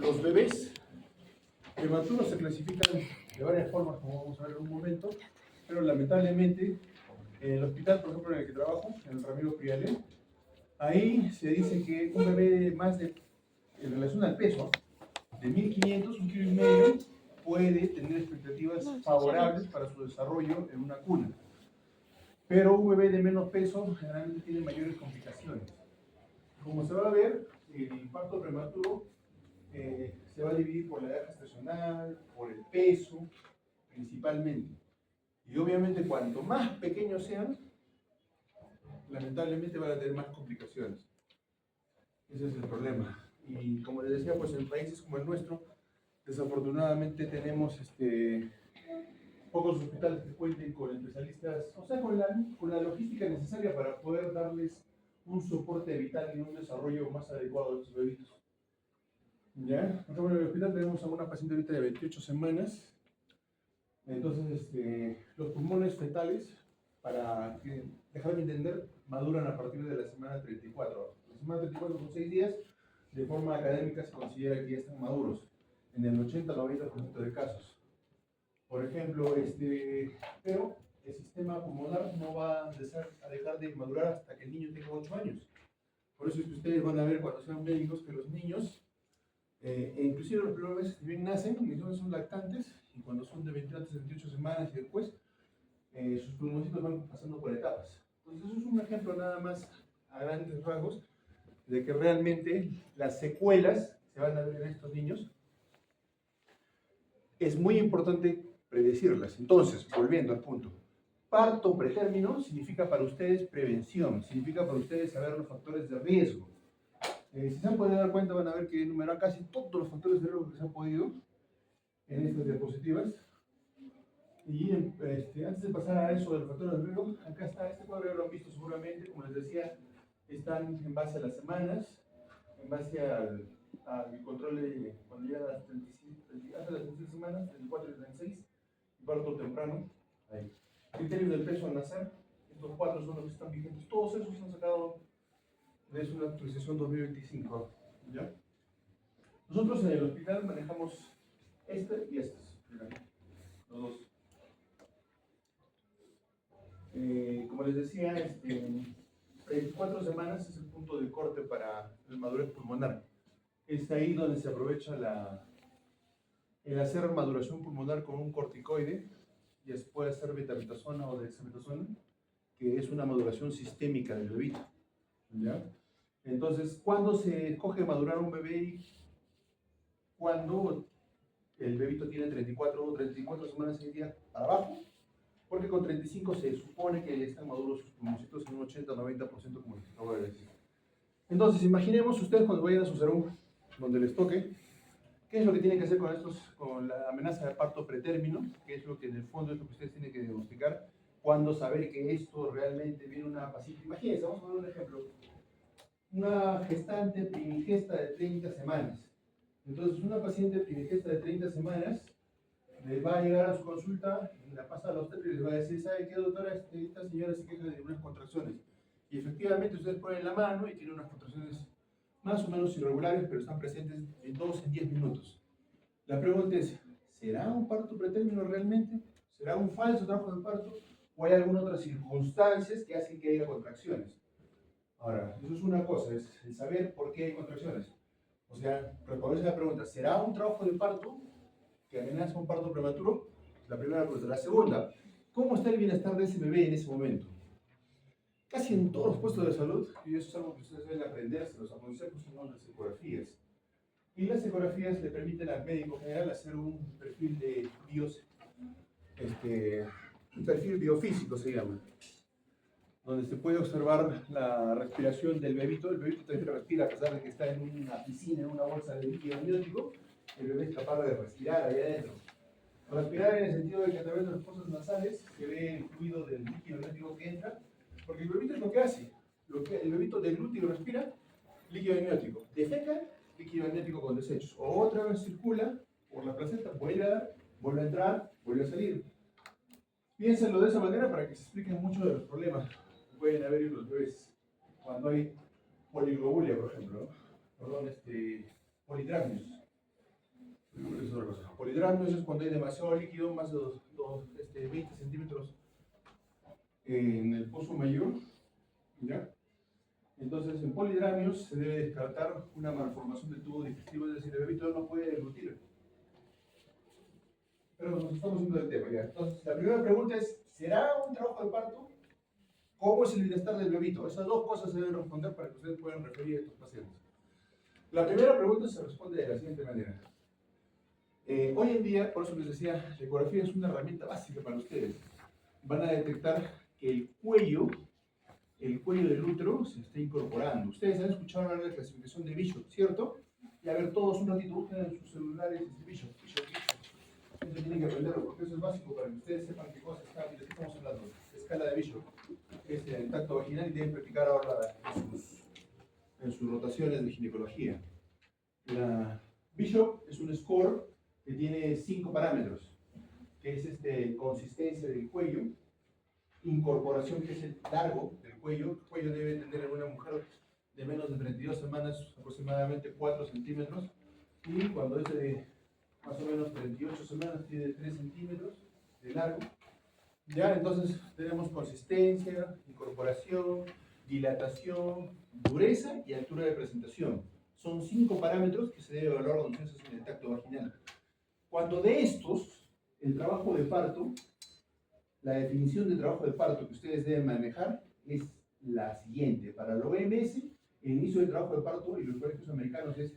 Los bebés prematuros se clasifican de varias formas, como vamos a ver en un momento, pero lamentablemente en el hospital, por ejemplo, en el que trabajo, en el Ramiro Priale, ahí se dice que un bebé en relación al peso, de 1500, 1,5 kg, puede tener expectativas favorables para su desarrollo en una cuna. Pero un bebé de menos peso generalmente tiene mayores complicaciones. Como se va a ver, el parto prematuro se va a dividir por la edad gestacional, por el peso, principalmente. Y obviamente cuanto más pequeños sean, lamentablemente van a tener más complicaciones. Ese es el problema. Y como les decía, pues en países como el nuestro, desafortunadamente tenemos pocos hospitales que cuenten con especialistas, o sea, con la logística necesaria para poder darles un soporte vital y un desarrollo más adecuado a estos bebitos. ¿Ya? Por ejemplo, en el hospital tenemos a una paciente ahorita de 28 semanas. Entonces, los pulmones fetales, para dejarme entender, maduran a partir de la semana 34. La semana 34 son 6 días. De forma académica se considera que ya están maduros, en el 80-90% de casos. Por ejemplo, pero el sistema pulmonar no va a dejar de madurar hasta que el niño tenga 8 años. Por eso es que ustedes van a ver cuando sean médicos que los niños, inclusive los primeros meses que bien nacen, son lactantes, y cuando son de 28 a 28 semanas y después, sus pulmoncitos van pasando por etapas. Entonces eso es un ejemplo nada más a grandes rasgos de que realmente las secuelas se van a ver en estos niños. Es muy importante predecirlas. Entonces, volviendo al punto, parto pretérmino significa para ustedes prevención, significa para ustedes saber los factores de riesgo. Si se han podido dar cuenta, van a ver que he enumerado casi todos los factores de riesgo que se han podido en estas diapositivas. Y antes de pasar a eso de los factores de riesgo, acá está este cuadro, ya lo han visto seguramente, como les decía, están en base a las semanas, en base al control de cuando llega a las 35, hasta las 36 semanas, 34 y 36, y parto temprano. Ahí. Criterios del peso al nacer, estos 4 son los que están vigentes, todos esos se han sacado de una actualización 2025. ¿Ya? Nosotros en el hospital manejamos este y estos, los dos. Como les decía, 24 semanas es el punto de corte para la madurez pulmonar. Es ahí donde se aprovecha el hacer maduración pulmonar con un corticoide, y después hacer betametasona o dexametasona, que es una maduración sistémica del bebito. ¿Ya? Entonces, ¿cuándo se escoge madurar un bebé? Cuando el bebito tiene 34 semanas y días para abajo, porque con 35 se supone que ya están maduros sus pulmoncitos en un 80-90%, como les acabo de decir. Entonces, imaginemos ustedes cuando vayan a su salud, donde les toque, ¿qué es lo que tienen que hacer con la amenaza de parto pretérmino? ¿Qué es lo que en el fondo es lo que ustedes tienen que diagnosticar? ¿Cuándo saber que esto realmente viene una paciente? Imagínense, vamos a poner un ejemplo. Una gestante primigesta de 30 semanas. Entonces, una paciente primigesta de 30 semanas les va a llegar a su consulta, la pasa a la obstetra y les va a decir, ¿sabe qué, doctora? Esta señora se queja de unas contracciones. Y efectivamente ustedes ponen la mano y tiene unas contracciones más o menos irregulares, pero están presentes en 2 en 10 minutos. La pregunta es, ¿será un parto pretérmino realmente? ¿Será un falso trabajo de parto? ¿O hay algunas otras circunstancias que hacen que haya contracciones? Ahora, eso es una cosa, es el saber por qué hay contracciones. O sea, responderse a la pregunta, ¿será un trabajo de parto que amenaza un parto prematuro? La primera pregunta. La segunda, ¿cómo está el bienestar de ese bebé en ese momento? Casi en todos los puestos de salud, y eso es algo que ustedes deben aprender, se los aconsejo, son las ecografías. Y las ecografías le permiten al médico general hacer un perfil de un perfil biofísico se llama, donde se puede observar la respiración del bebito. El bebito también respira a pesar de que está en una piscina, en una bolsa de líquido amniótico. El bebé es capaz de respirar ahí adentro. Respirar en el sentido de que a través de las fosas nasales se ve el fluido del líquido amniótico que entra, porque el bebito es lo que hace. El bebito degluta y respira líquido amniótico. Defeca líquido amniótico con desechos. O otra vez circula por la placenta, vuelve a dar, vuelve a entrar, vuelve a salir. Piénsenlo de esa manera para que se expliquen muchos de los problemas que pueden haber en los bebés cuando hay poliglobulia, por ejemplo, ¿no? Perdón, polidramios. Es otra cosa. Polidramios es cuando hay demasiado líquido, más de 20 centímetros en el pozo mayor, ¿ya? Entonces, en polidramios se debe descartar una malformación del tubo digestivo, es decir, el bebito no puede deglutir. Pero nos estamos yendo del tema, ¿ya? Entonces, la primera pregunta es, ¿será un trabajo de parto? ¿Cómo es el bienestar del bebito? Esas dos cosas se deben responder para que ustedes puedan referir a estos pacientes. La primera pregunta se responde de la siguiente manera. Hoy en día, por eso les decía, la ecografía es una herramienta básica para ustedes. Van a detectar que el cuello del útero se está incorporando. Ustedes han escuchado hablar de la clasificación de Bishop, ¿cierto? Y a ver, todos un ratito busquen en sus celulares Bishop. Eso tienen que aprenderlo porque eso es básico para que ustedes sepan qué cosa está, de qué estamos hablando. Escala de Bishop, que es el tacto vaginal y deben practicar ahora en sus rotaciones de ginecología. La Bishop es un score que tiene 5 parámetros, que es consistencia del cuello, incorporación, que es el largo del cuello. El cuello debe tener en una mujer de menos de 32 semanas aproximadamente 4 centímetros, y cuando es de más o menos 38 semanas tiene 3 centímetros de largo. Ya, entonces tenemos consistencia, incorporación, dilatación, dureza y altura de presentación. Son 5 parámetros que se debe evaluar cuando se hace en el tacto vaginal. Cuando de estos, el trabajo de parto, la definición de trabajo de parto que ustedes deben manejar es la siguiente. Para la OMS, el inicio del trabajo de parto y los colegios americanos es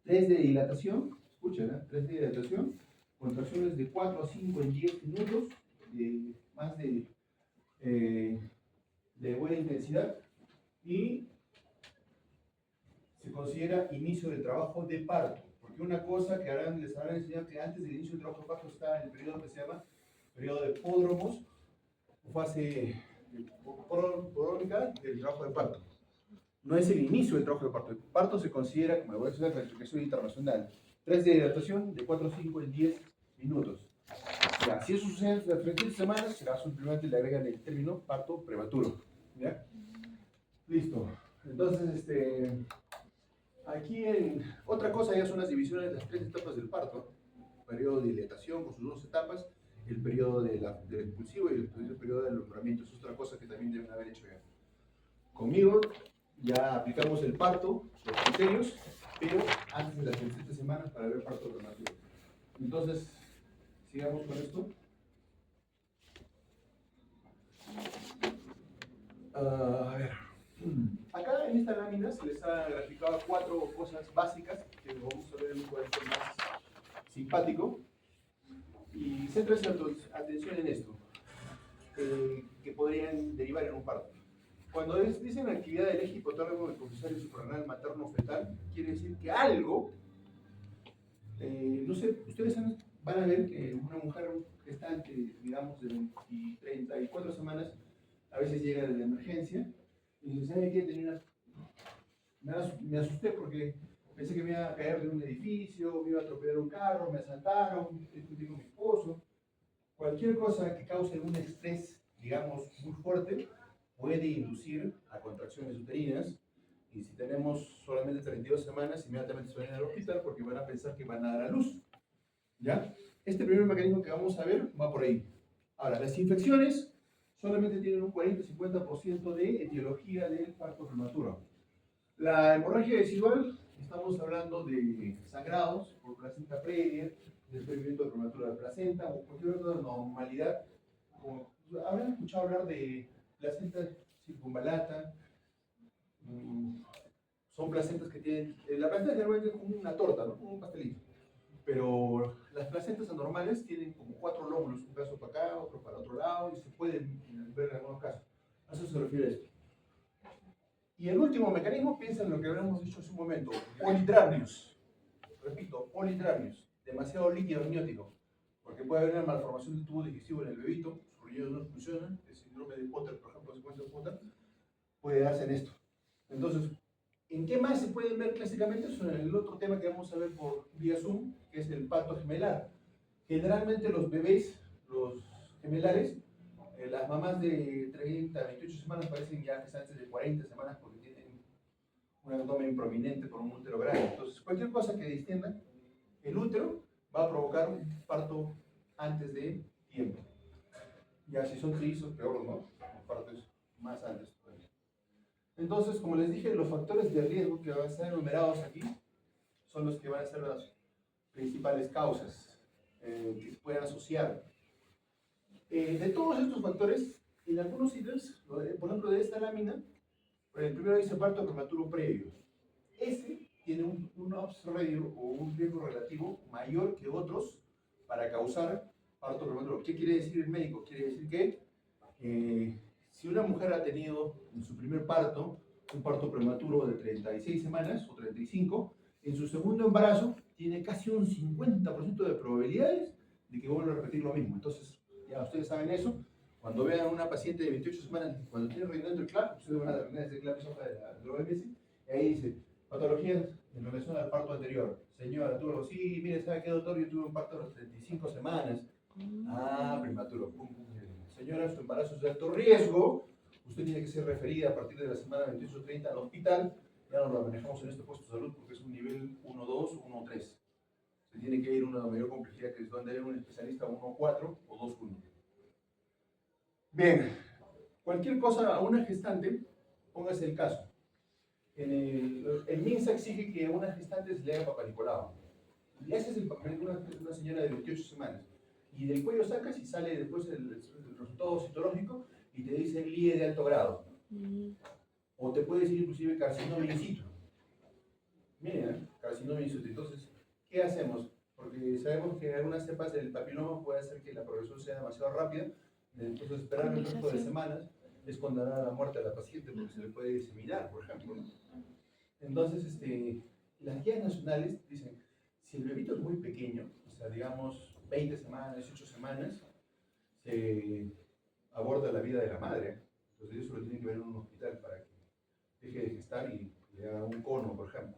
3 de dilatación, escuchen, 3 de dilatación, contracciones de 4 a 5 en 10 minutos, más de buena intensidad, y se considera inicio del trabajo de parto. Porque una cosa que les habrán enseñado que antes del inicio del trabajo de parto está en el periodo que se llama periodo de pódromos, o fase podrómica del trabajo de parto. No es el inicio del trabajo de parto. El parto se considera, como voy a decir, la clasificación internacional, 3 de dilatación de 4 a 5 en 10 minutos. Ya, si eso sucede en las 37 semanas, será simplemente le agregan el término parto prematuro. ¿Ya? Listo. Entonces, aquí otra cosa ya son las divisiones de las 3 etapas del parto. Periodo de dilatación con sus 2 etapas, el periodo del expulsivo y el periodo del alumbramiento. Eso es otra cosa que también deben haber hecho ya. Conmigo ya aplicamos el parto, los criterios, pero antes de las 37 semanas para ver parto prematuro. Entonces, sigamos con esto. A ver. Acá en esta lámina se les ha graficado 4 cosas básicas que vamos a ver en un cuadrito más simpático. Y céntrese atención en esto, que podrían derivar en un parto. Cuando dicen actividad del eje hipotálamo del procesario suprarrenal materno fetal, quiere decir que algo, no sé, ustedes van a ver que una mujer gestante, digamos, de 34 semanas, a veces llega de la emergencia y dice, ¿sabe qué? Me asusté porque pensé que me iba a caer de un edificio, me iba a atropellar un carro, me asaltaron, discutí con mi esposo. Cualquier cosa que cause un estrés, digamos, muy fuerte, puede inducir a contracciones uterinas, y si tenemos solamente 32 semanas, inmediatamente se van al hospital porque van a pensar que van a dar a luz. ¿Ya? Este primer mecanismo que vamos a ver va por ahí. Ahora, las infecciones solamente tienen un 40-50% de etiología del parto prematuro. La hemorragia residual, estamos hablando de sangrados por placenta previa, desprendimiento prematuro de la placenta o cualquier otra normalidad. Como, ¿habrán escuchado hablar de placenta circunvalata? Son placentas que tienen, la placenta generalmente es como una torta, ¿no? Como un pastelito. Pero las placentas anormales tienen como 4 lóbulos, un caso para acá, otro para otro lado, y se pueden ver en algunos casos. A eso se refiere esto. Y el último mecanismo, piensa en lo que habíamos dicho hace un momento, polidramios. Repito, polidramios, demasiado líquido amniótico, porque puede haber una malformación del tubo digestivo en el bebito, sus riñones no funcionan, el síndrome de Potter, por ejemplo, secuencia de Potter, puede darse en esto. Entonces, ¿en qué más se pueden ver clásicamente? Eso en el otro tema que vamos a ver por vía Zoom, que es el parto gemelar. Generalmente los bebés, los gemelares, las mamás de 30 a 28 semanas parecen ya gestantes de 40 semanas porque tienen un abdomen prominente por un útero grande. Entonces, cualquier cosa que distienda el útero va a provocar un parto antes de tiempo. Ya si son trillizos, peor, ¿no? El parto es más antes todavía. Entonces, como les dije, los factores de riesgo que van a estar enumerados aquí son los que van a ser las principales causas que se pueden asociar. De todos estos factores, en algunos sitios, por ejemplo, de esta lámina, el primero dice parto prematuro previo. Ese tiene un odds ratio o un riesgo relativo mayor que otros para causar parto prematuro. ¿Qué quiere decir el médico? Quiere decir que si una mujer ha tenido en su primer parto un parto prematuro de 36 semanas o 35, en su segundo embarazo tiene casi un 50% de probabilidades de que vuelva a repetir lo mismo. Entonces, ya ustedes saben eso. Cuando vean a una paciente de 28 semanas, cuando tiene reinante el CLAP, ustedes van a terminar ese CLAP, es hoja de la OMS, y ahí dice, patologías en relación al parto anterior. Señora, tuvo, sí, mire, ¿sabe qué, doctor? Yo tuve un parto a las 35 semanas. Ah, prematuro. Señora, su embarazo es de alto riesgo. Usted tiene que ser referida a partir de la semana 28-30 al hospital. Ya no lo manejamos en este puesto de salud porque es un nivel 1-2 o 1-3. Se tiene que ir a una mayor complejidad que es donde hay un especialista 1-4 o 2-1. Bien, cualquier cosa a una gestante, póngase el caso. El MINSA exige que a una gestante se le haga papá Nicolau. Le haces el papel de una señora de 28 semanas y del cuello sacas y sale después el resultado citológico y te dice LIE de alto grado. O te puede decir inclusive carcinoma in situ. Miren, carcinoma in situ. Entonces, ¿qué hacemos? Porque sabemos que algunas cepas del papiloma puede hacer que la progresión sea demasiado rápida. Entonces, esperar el resto de semanas es condenar a la muerte a la paciente porque se le puede diseminar, por ejemplo. Entonces, las guías nacionales dicen, si el bebito es muy pequeño, o sea, digamos 20 semanas, 18 semanas, se aborda la vida de la madre. Entonces eso lo tienen que ver en un hospital para que deje de gestar y le haga un cono, por ejemplo.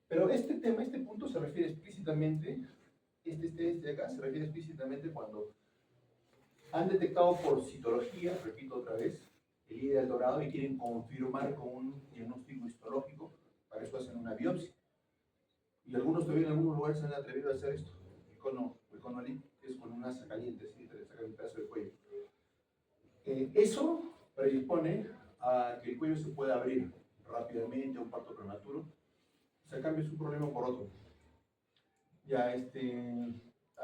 Pero este tema, este punto se refiere explícitamente, de acá, se refiere explícitamente cuando han detectado por citología, repito otra vez, el IE de alto grado y quieren confirmar con un diagnóstico histológico, para eso hacen una biopsia. Y algunos todavía en algunos lugares se han atrevido a hacer esto, el cono LIP, que es con un asa caliente, ¿sí? Te sacan un pedazo del cuello. Eso predispone a que el cuello se pueda abrir rápidamente a un parto prematuro. O sea, cambias un problema por otro. Ya,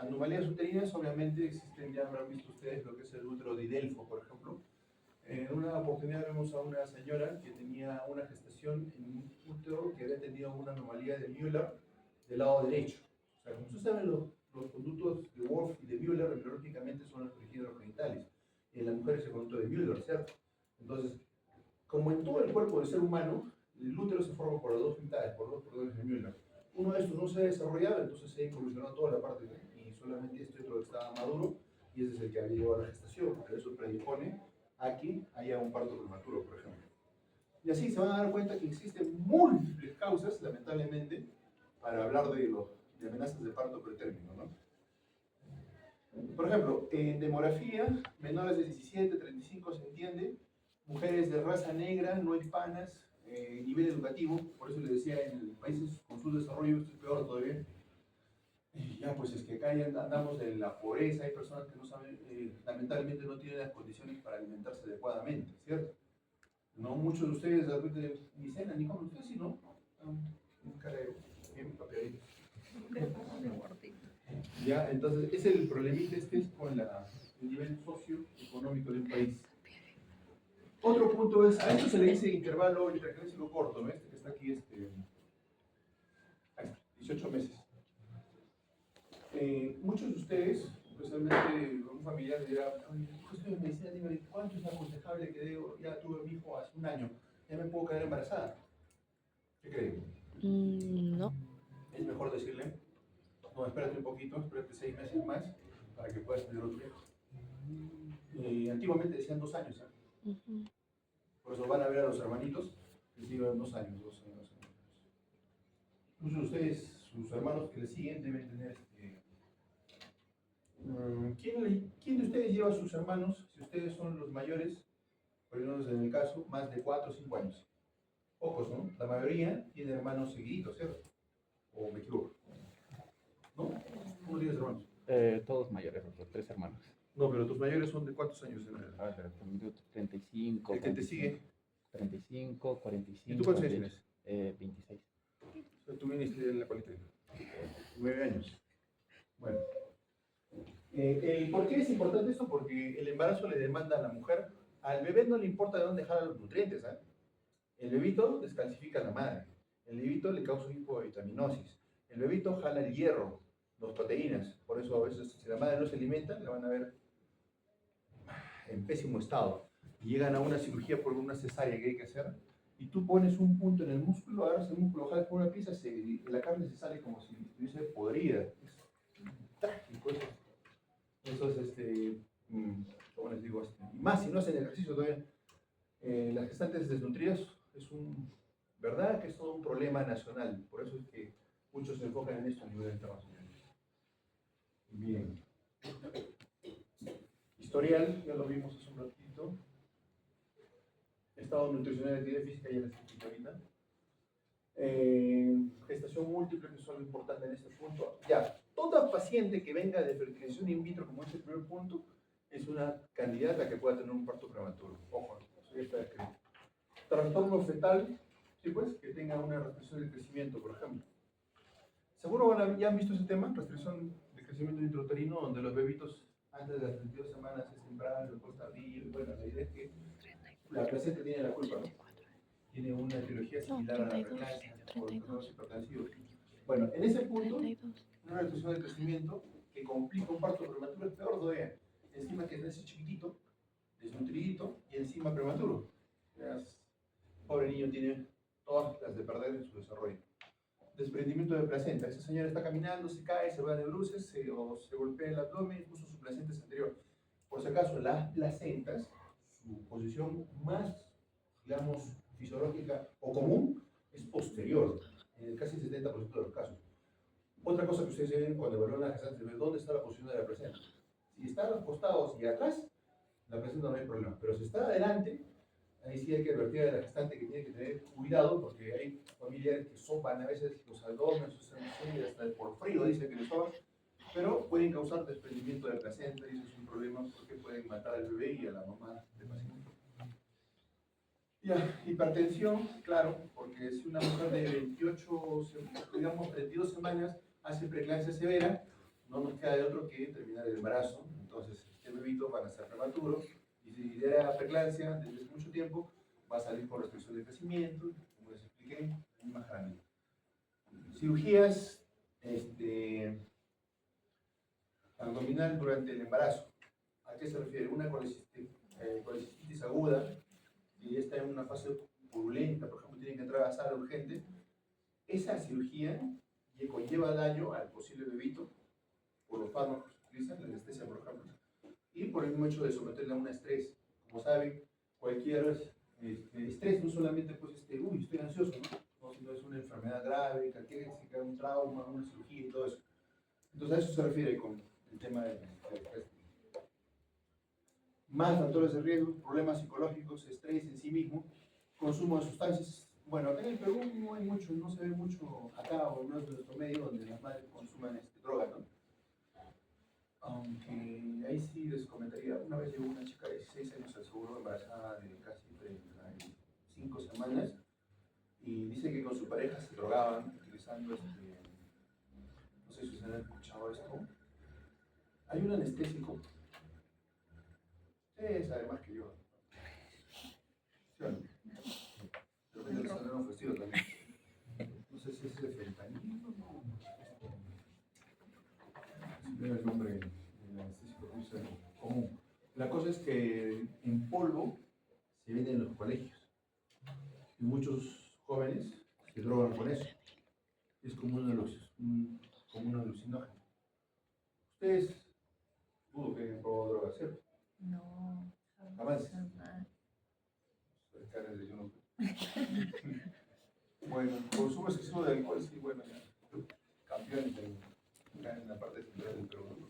anomalías uterinas, obviamente existen, ya habrán visto ustedes lo que es el útero de Delfo, por ejemplo. En una oportunidad vemos a una señora que tenía una gestación en un útero que había tenido una anomalía de Müller del lado derecho. O sea, como ustedes saben, los conductos de Wolff y de Müller embriológicamente son los tejidos genitales. En la mujer es el conducto de Müller, ¿cierto? Entonces, como en todo el cuerpo del ser humano, el útero se forma por las dos mitades, por dos cordones de Müller. Uno de estos no se ha desarrollado, entonces se ha involucionado toda la parte, ¿no? Y solamente este otro estaba maduro, y ese es el que había llevado a la gestación, porque eso predispone a que haya un parto prematuro, por ejemplo. Y así se van a dar cuenta que existen múltiples causas, lamentablemente, para hablar de amenazas de parto pretérmino, ¿no? Por ejemplo, en demografía, menores de 17, 35 se entiende, mujeres de raza negra, no hispanas, nivel educativo, por eso les decía, en países con su desarrollo esto es peor todavía. Ya, pues es que acá ya andamos de la pobreza, hay personas que no saben, lamentablemente no tienen las condiciones para alimentarse adecuadamente, ¿cierto? No muchos de ustedes de repente ni cenan ni comen, ustedes sí, ¿no? Un carrero, bien papeadito. Ya, entonces, es el problemita es con el nivel socioeconómico de un país. Otro punto es, a esto se le dice intervalo intergenésico corto, ¿no? Este que está aquí, 18 meses. Muchos de ustedes, especialmente un familiar, le dirá, estoy en medicina, dígame, ¿cuánto es aconsejable que debo? Ya tuve a mi hijo hace un año, ya me puedo quedar embarazada. ¿Qué creen? No. Es mejor decirle, no, espérate un poquito, espérate 6 meses más para que puedas tener otro hijo. Antiguamente decían 2 años, ¿eh? Por eso van a ver a los hermanitos, les digo 2 años, 2 años, 2 años. Muchos de ustedes, sus hermanos que les siguen, deben tener ¿quién de ustedes lleva a sus hermanos, si ustedes son los mayores, por lo menos en el caso, más de 4 o 5 años? Pocos, ¿no? La mayoría tiene hermanos seguiditos, ¿cierto? ¿O me equivoco? ¿No? todos mayores, los 3 hermanos. No, pero tus mayores son de ¿cuántos años en realidad? A ver, yo 35. El que te sigue. 35, 45. ¿Y tú cuántos años tienes? 26. O sea, tú viniste en la cualidad. 9 años. Bueno. ¿Por qué es importante esto? Porque el embarazo le demanda a la mujer, al bebé no le importa de dónde jala los nutrientes, ¿eh? El bebito descalcifica a la madre, el bebito le causa hipovitaminosis, el bebito jala el hierro, las proteínas, por eso a veces si la madre no se alimenta, la van a ver en pésimo estado. Y llegan a una cirugía por una cesárea que hay que hacer, y tú pones un punto en el músculo, agarras el músculo, jalas con una pinza, la carne se sale como si estuviese podrida. Es trágico eso. Eso es, ¿cómo les digo? Y más si no hacen ejercicio todavía. Las gestantes desnutridas ¿verdad? Que es todo un problema nacional. Por eso es que muchos se enfocan en esto a nivel internacional. Bien. Historial, ya lo vimos hace un ratito. Estado nutricional de actividad física, ya les expliqué ahorita. Gestación múltiple, que es algo importante en este punto. Ya, toda paciente que venga de fertilización in vitro, como es el primer punto, es una candidata que pueda tener un parto prematuro. Ojo, eso ya está escrito. Trastorno fetal, sí, pues, que tenga una restricción del crecimiento, por ejemplo. Seguro ya han visto ese tema, restricción de crecimiento intrauterino, donde los bebitos antes de las 32 semanas es temprano, después tardío. Bueno, la idea es que la placenta tiene la culpa, ¿no? Tiene una etiología similar a la preeclampsia o el proceso hipertensivo. Bueno, en ese punto, una restricción del crecimiento que complica un parto prematuro es peor todavía. Encima que nace chiquitito, desnutridito y encima prematuro. Pobre niño tiene todas las de perder en su desarrollo. Desprendimiento de placenta. Esa señora está caminando, se cae, se va de bruces, o se golpea el abdomen y puso su placenta anterior. Por si acaso, las placentas, su posición más, digamos, fisiológica o común, es posterior, en casi el 70% de los casos. Otra cosa que ustedes ven cuando evalúan la gestante es dónde está la posición de la placenta. Si está a los costados y atrás, la placenta no hay problema. Pero si está adelante, ahí sí hay que advertir a la gestante que tiene que tener cuidado porque hay familiares que sopan a veces los abdomen, sus y hasta por frío dicen que les soban, pero pueden causar desprendimiento de placenta y eso es un problema porque pueden matar al bebé y a la mamá del paciente. Ya, hipertensión, claro, porque si una mujer de 28, digamos 32 semanas hace preeclampsia severa, no nos queda de otro que terminar el embarazo, entonces este bebito va a nacer prematuro, y si era preeclampsia desde hace mucho tiempo, va a salir con restricción de crecimiento, como les expliqué, más grande. Cirugías abdominal durante el embarazo. ¿A qué se refiere? Una colecistitis aguda, y está en una fase purulenta, por ejemplo, tiene que entrar a sala urgente. Esa cirugía conlleva daño al posible bebito por los fármacos que utilizan, la anestesia, por ejemplo, y por el mismo hecho de someterle a un estrés. Como saben, cualquier estrés, no solamente pues estoy ansioso, ¿no? Sino es una enfermedad grave, cualquier un trauma, una cirugía y todo eso. Entonces a eso se refiere con el tema del estrés. Más factores de riesgo, problemas psicológicos, estrés en sí mismo, consumo de sustancias. Bueno, acá en el Perú no hay mucho, no se ve mucho acá o no es nuestro medio donde las madres consuman drogas, ¿no? Aunque ahí sí les comentaría, una vez llegó una chica de 16 años al seguro embarazada de casi 35 semanas y dice que con su pareja se drogaban utilizando no sé si ustedes han escuchado esto. Hay un anestésico, ustedes saben más que yo. ¿Sí o no? De repente les han ofrecido también. No sé si es el fentanilo o no. Es el nombre del anestésico que usa común. La cosa es que en polvo se vende en los colegios. Y muchos jóvenes se drogan con eso. Es como como un alucinógeno. Ustedes dudo que hayan probado drogas, ¿cierto? No, Jamás. jamás. Yo no. Bueno, consumo excesivo de alcohol, sí, bueno, ya. Campeones en la parte central del Perú.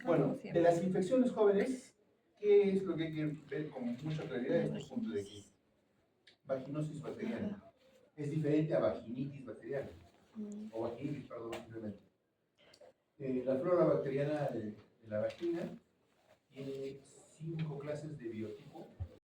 Bueno, de las infecciones jóvenes, ¿qué es lo que hay que ver con mucha claridad en este punto de aquí? Vaginosis bacteriana. Es diferente a vaginitis bacteriana. O vaginitis, perdón, simplemente. La flora bacteriana de la vagina tiene 5 clases de biotipo